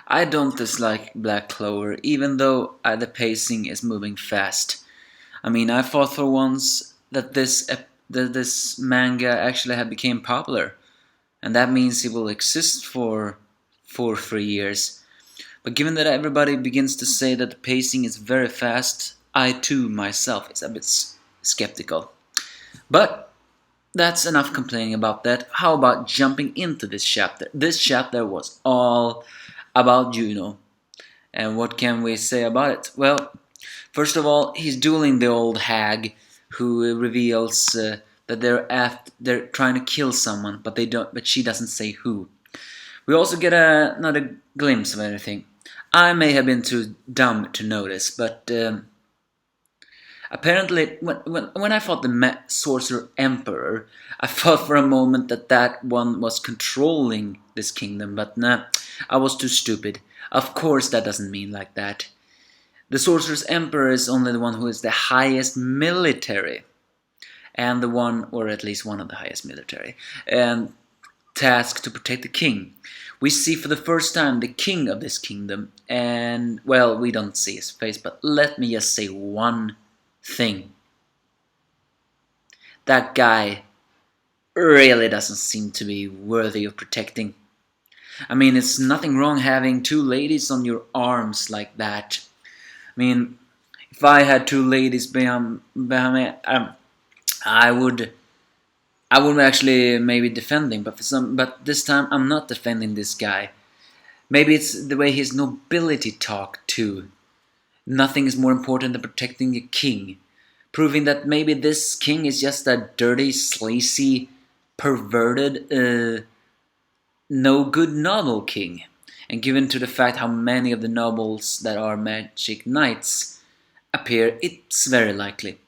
I don't dislike Black Clover, even though the pacing is moving fast. I mean, I thought for once that this manga actually had become popular, and that means it will exist for 3 years. But given that everybody begins to say that the pacing is very fast, I too myself is a bit skeptical. But that's enough complaining about that. How about jumping into this chapter? This chapter was all about Juno. And what can we say about it? Well, first of all, he's dueling the old hag, who reveals that they're trying to kill someone, but they don't. But she doesn't say who. We also get another glimpse of everything. I may have been too dumb to notice, but apparently, when I fought the Sorcerer Emperor, I thought for a moment that that one was controlling this kingdom, but nah, I was too stupid. Of course, that doesn't mean like that. The Sorcerer's Emperor is only the one who is the highest military, and the one, or at least one of the highest military, and tasked to protect the king. We see for the first time the king of this kingdom, and, well, we don't see his face, but let me just say one thing. That guy really doesn't seem to be worthy of protecting. I mean, it's nothing wrong having two ladies on your arms like that. I mean, if I had two ladies behind me, I would actually maybe defend him, but this time I'm not defending this guy. Maybe it's the way his nobility talk too. Nothing is more important than protecting a king, proving that maybe this king is just a dirty, sleazy, perverted, no good noble king. And given to the fact how many of the nobles that are magic knights appear, it's very likely.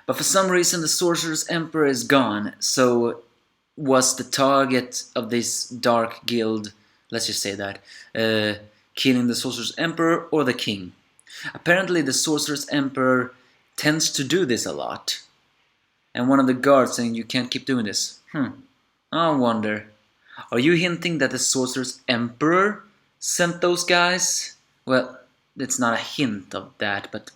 But for some reason the Sorcerer's Emperor is gone, so was the target of this dark guild, let's just say that, killing the Sorcerer's Emperor or the king? Apparently the Sorcerer's Emperor tends to do this a lot. And one of the guards saying you can't keep doing this. I wonder. Are you hinting that the Sorcerer's Emperor sent those guys? Well, it's not a hint of that, but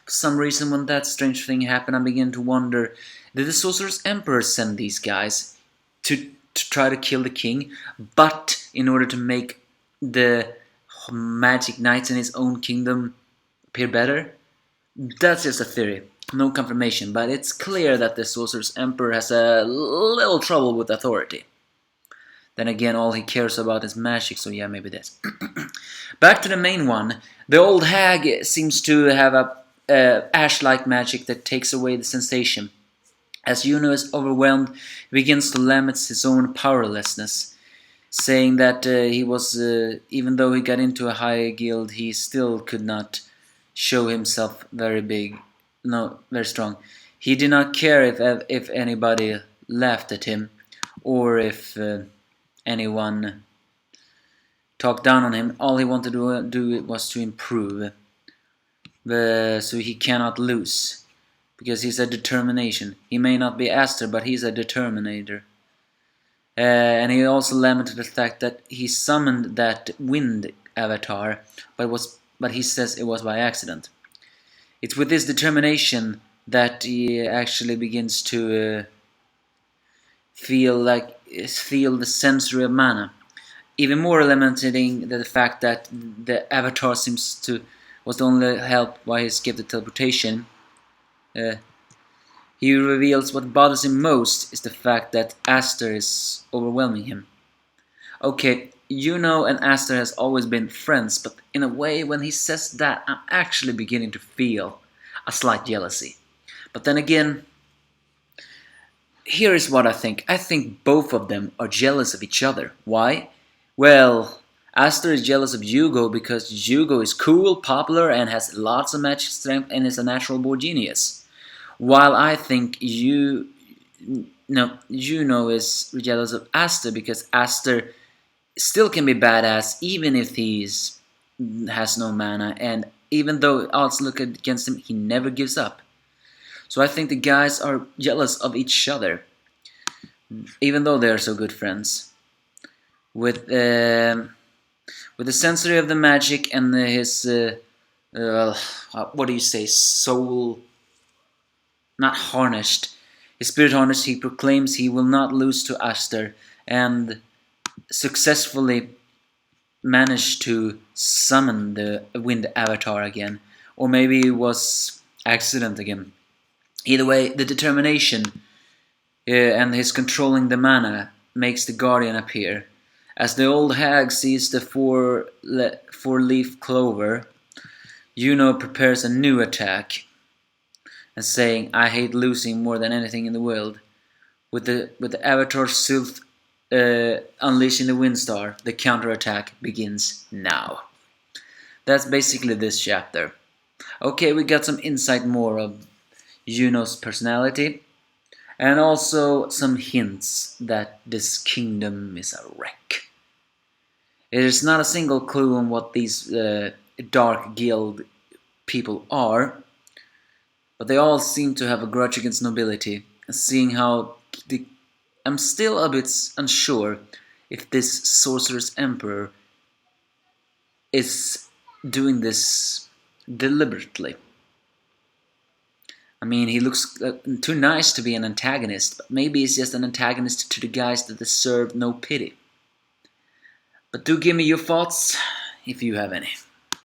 for some reason when that strange thing happened I began to wonder, did the Sorcerer's Emperor send these guys to try to kill the king, but in order to make the magic knights in his own kingdom appear better? That's just a theory, no confirmation, but it's clear that the Sorcerer's Emperor has a little trouble with authority. Then again, all he cares about is magic, so yeah, maybe this. Back to the main one. The old hag seems to have a ash-like magic that takes away the sensation. As Junos is overwhelmed, he begins to lament his own powerlessness, saying that even though he got into a high guild, he still could not show himself very strong. He did not care if anybody laughed at him, or if anyone talked down on him. All he wanted to do was to improve. So he cannot lose, because he's a determination. He may not be Aster, but he's a determinator. And he also lamented the fact that he summoned that wind avatar, but he says it was by accident. It's with this determination that he actually begins to feel the sensory of mana. Even more lamenting the fact that the avatar was the only help why he skipped the teleportation. He reveals what bothers him most is the fact that Aster is overwhelming him. Okay, Juno and Aster has always been friends, but in a way when he says that I'm actually beginning to feel a slight jealousy. But then again, here is what I think. I think both of them are jealous of each other. Why? Well, Aster is jealous of Hugo because Hugo is cool, popular, and has lots of magic strength and is a natural born genius. While I think Juno is jealous of Aster because Aster still can be badass even if he has no mana, and even though odds look against him, he never gives up. So I think the guys are jealous of each other, even though they are so good friends. With With the sensory of the magic and his, uh, what do you say, soul, not harnessed, his spirit harnessed, he proclaims he will not lose to Aster, and successfully managed to summon the wind avatar again. Or maybe it was accident again. Either way, the determination and his controlling the mana makes the guardian appear. As the old hag sees the four-leaf clover, Juno prepares a new attack, and saying, "I hate losing more than anything in the world." With the avatar Sylph unleashing the Windstar, the counterattack begins now. That's basically this chapter. Okay, we got some insight more of Juno's personality, and also some hints that this kingdom is a wreck. It is not a single clue on what these Dark Guild people are, but they all seem to have a grudge against nobility, and seeing how I'm still a bit unsure if this Sorcerer's Emperor is doing this deliberately. I mean, he looks too nice to be an antagonist, but maybe he's just an antagonist to the guys that deserve no pity. But do give me your thoughts, if you have any.